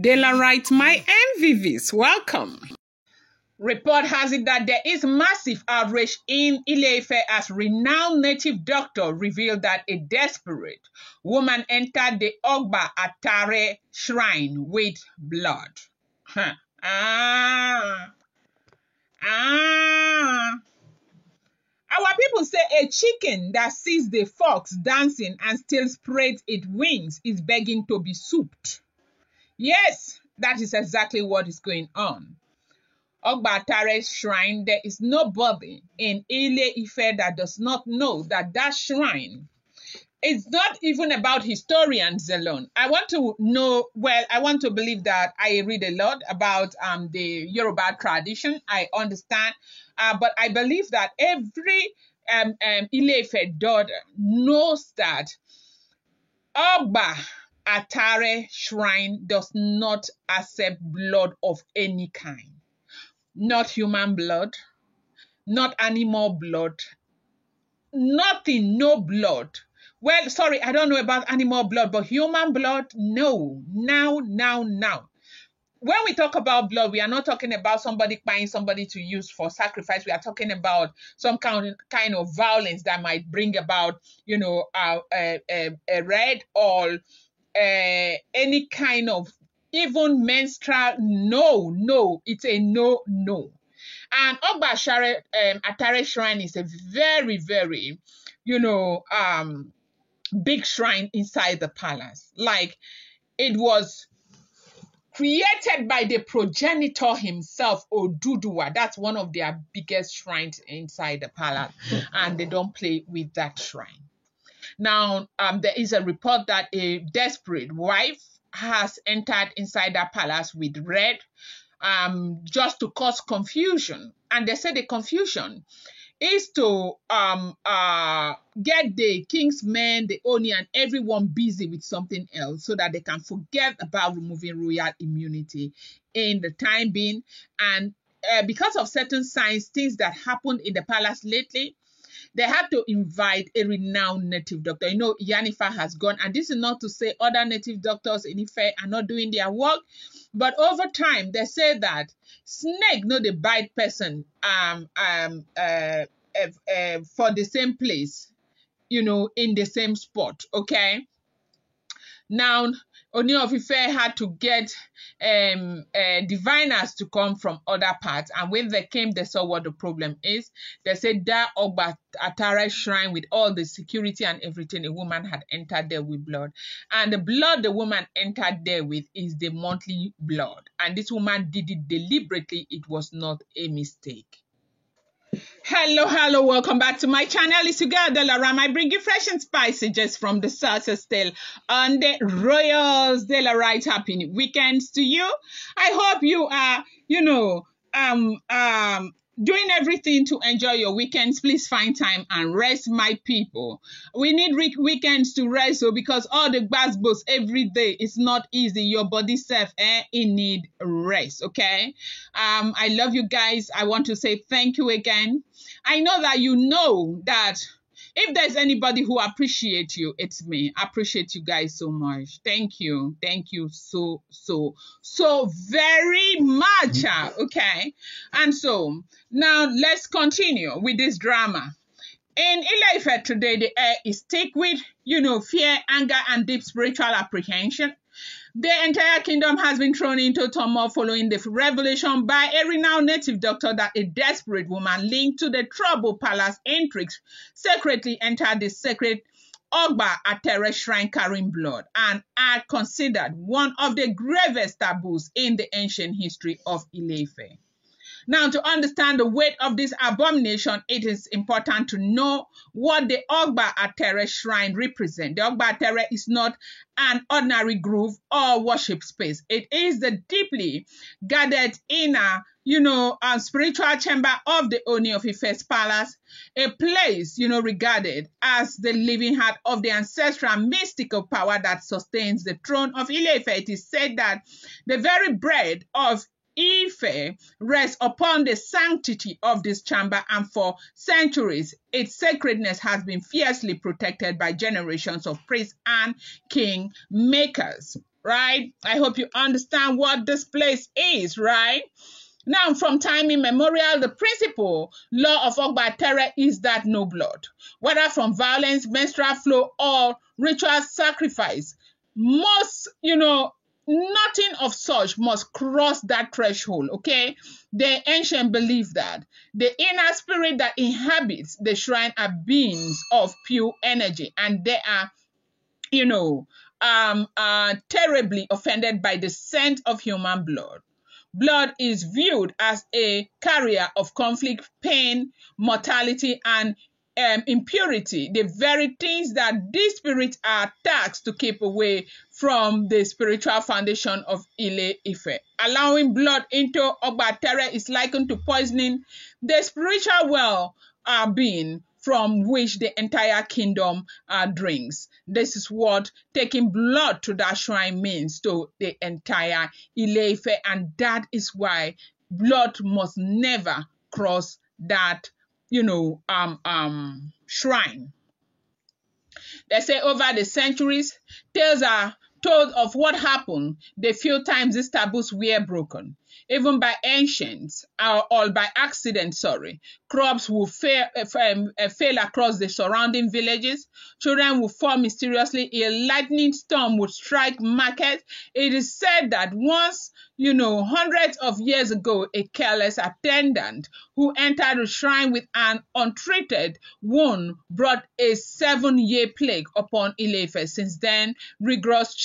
Daylight, my MVVs, welcome. Report has it that there is massive outrage in Ile-Ife as renowned native doctor revealed that a desperate woman entered the Ọgbà Àtàrẹ shrine with blood. Our people say a chicken that sees the fox dancing and still spreads its wings is begging to be souped. Yes, that is exactly what is going on. Ọgbà Àtàrẹ shrine, there is nobody in Ile-Ife that does not know that that shrine is not even about historians alone. I want to believe that I read a lot about the Yoruba tradition. I understand, but I believe that every Ile-Ife daughter knows that Ọgbà Àtàrẹ shrine does not accept blood of any kind. Not human blood, not animal blood, nothing, no blood. Well, sorry, I don't know about animal blood, but human blood, no. Now. When we talk about blood, we are not talking about somebody buying somebody to use for sacrifice. We are talking about some kind of violence that might bring about, a red or any kind of even menstrual. No, it's a no. And Ọgbà Àtàrẹ shrine is a very, very, big shrine inside the palace. Like, it was created by the progenitor himself, Oduduwa. That's one of their biggest shrines inside the palace, and they don't play with that shrine. Now, there is a report that a desperate wife has entered inside that palace with red, just to cause confusion. And they say the confusion is to get the king's men, the Ooni, and everyone busy with something else so that they can forget about removing royal immunity in the time being. And because of certain signs, things that happened in the palace lately, they had to invite a renowned native doctor. Yanifa has gone, and this is not to say other native doctors in Ife are not doing their work, but over time they say that snake no dey bite person for the same place, in the same spot. Okay. Now, Ooni of Ife had to get diviners to come from other parts, and when they came, they saw what the problem is. They said that Ọgbà Àtàrẹ shrine, with all the security and everything, a woman had entered there with blood, and the blood the woman entered there with is the monthly blood, and this woman did it deliberately. It was not a mistake. Hello, welcome back to my channel. It's your girl Delaram. I bring you fresh and spicy just from the success tale on the Royals. Delaram, happy weekends to you. I hope you are, doing everything to enjoy your weekends. Please find time and rest, my people. We need weekends to rest, because all the gbasgbos every day is not easy. Your body self, it need rest, okay? I love you guys. I want to say thank you again. I know that you know that if there's anybody who appreciates you, it's me. I appreciate you guys so much. Thank you. Thank you so very much. Okay. And so now let's continue with this drama. In Ile-Ife today, the air is thick with, fear, anger, and deep spiritual apprehension. The entire kingdom has been thrown into turmoil following the revelation by a renowned native doctor that a desperate woman linked to the troubled palace intrigues secretly entered the sacred Ọgbà Àtàrẹ shrine carrying blood, and are considered one of the gravest taboos in the ancient history of Ile-Ife. Now, to understand the weight of this abomination, it is important to know what the Ọgbà Àtàrẹ shrine represents. The Ọgbà Àtàrẹ is not an ordinary grove or worship space. It is the deeply guarded inner, spiritual chamber of the Ooni of Ife's palace, a place, regarded as the living heart of the ancestral mystical power that sustains the throne of Ile-Ife. It is said that the very bread of Ife rests upon the sanctity of this chamber, and for centuries its sacredness has been fiercely protected by generations of priests and king makers. right? I hope you understand what this place is, right? Now, from time immemorial, the principal law of Ọgbà Àtàrẹ is that no blood, whether from violence, menstrual flow, or ritual sacrifice, must, nothing of such must cross that threshold, okay? The ancient believe that the inner spirit that inhabits the shrine are beings of pure energy, and they are, terribly offended by the scent of human blood. Blood is viewed as a carrier of conflict, pain, mortality, and impurity, the very things that these spirits are tasked to keep away from the spiritual foundation of Ile-Ife. Allowing blood into Ọgbà Àtàrẹ is likened to poisoning the spiritual well-being from which the entire kingdom drinks. This is what taking blood to that shrine means to the entire Ile-Ife, and that is why blood must never cross that, shrine. They say over the centuries, tales are told of what happened the few times these taboos were broken. Even by ancients, or by accident, crops will fail across the surrounding villages. Children will fall mysteriously. A lightning storm would strike markets. It is said that once, hundreds of years ago, a careless attendant who entered the shrine with an untreated wound brought a 7-year plague upon Ile-Ife. Since then, rigorous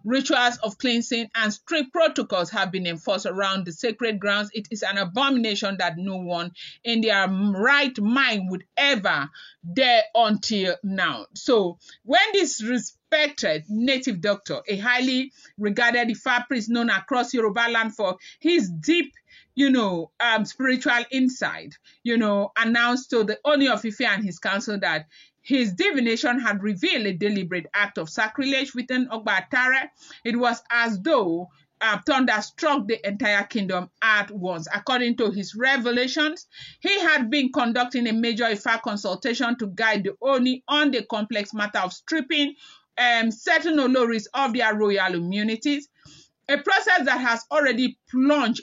rituals of cleansing and strict protocols have been enforced around the sacred grounds. It is an abomination that no one in their right mind would ever dare until now. So when this respected native doctor, a highly regarded Ifa priest known across Yoruba land for his deep spiritual insight, announced to the Ooni of Ife and his council that his divination had revealed a deliberate act of sacrilege within Ọgbà Àtàrẹ. It was as though thunder struck the entire kingdom at once. According to his revelations, he had been conducting a major Ifa consultation to guide the Ooni on the complex matter of stripping certain Oloris of their royal immunities, a process that has already plunged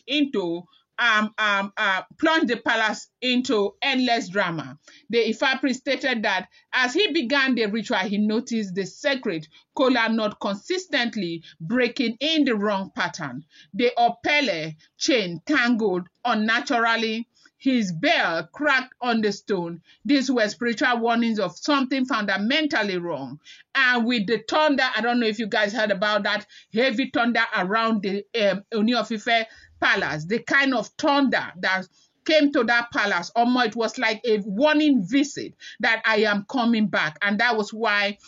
the palace into endless drama. The Ifa priest stated that as he began the ritual, he noticed the sacred kola knot consistently breaking in the wrong pattern. The opele chain tangled unnaturally. His bell cracked on the stone. These were spiritual warnings of something fundamentally wrong. And with the thunder, I don't know if you guys heard about that, heavy thunder around the Ooni of Ife palace, the kind of thunder that came to that palace, it was like a warning visit that I am coming back. And that was why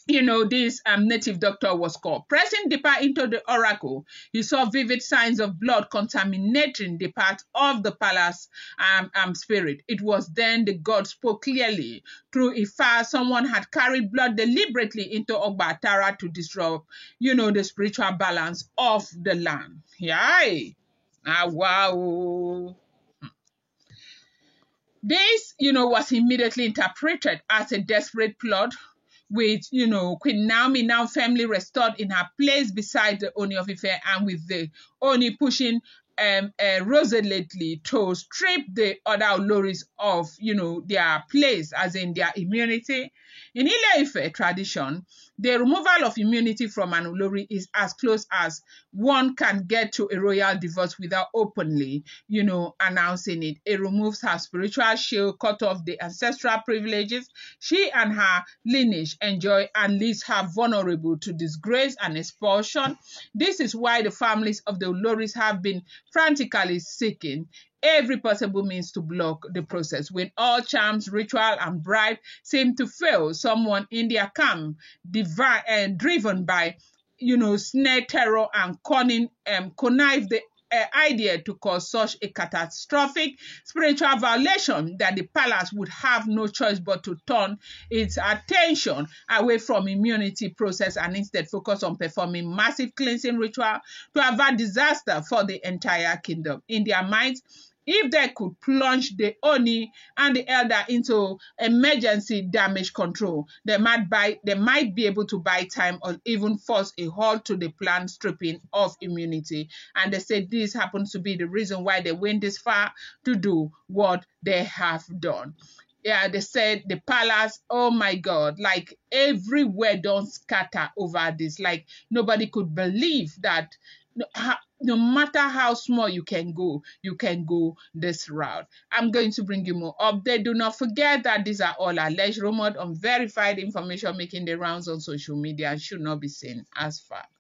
this native doctor was called. Pressing deeper into the oracle, he saw vivid signs of blood contaminating the part of the palace spirit. It was then the god spoke clearly. Through Ifa, someone had carried blood deliberately into Ọgbà Àtàrẹ to disrupt, the spiritual balance of the land. Yay! Wow! This, was immediately interpreted as a desperate plot with, Queen Naomi now firmly restored in her place beside the Ooni of Ife, and with the Ooni pushing resolutely to strip the other Oloris of, their place, as in their immunity. In Ile-Ife tradition, the removal of immunity from an Olori is as close as one can get to a royal divorce without openly, announcing it. It removes her spiritual shield, cut off the ancestral privileges she and her lineage enjoy, and leaves her vulnerable to disgrace and expulsion. This is why the families of the Oloris have been frantically seeking every possible means to block the process. When all charms, ritual, and bribe seem to fail, someone in their camp, driven by, snare, terror, and cunning, connive the idea to cause such a catastrophic spiritual violation that the palace would have no choice but to turn its attention away from immunity process and instead focus on performing massive cleansing ritual to avert disaster for the entire kingdom. In their minds, if they could plunge the Ooni and the elder into emergency damage control, they might be able to buy time or even force a halt to the planned stripping of immunity. And they said this happens to be the reason why they went this far to do what they have done. Yeah, they said the palace, oh my God, like everywhere don't scatter over this. Like nobody could believe that no matter how small you can go this route. I'm going to bring you more update. Do not forget that these are all alleged, rumored, unverified information making the rounds on social media and should not be seen as fact.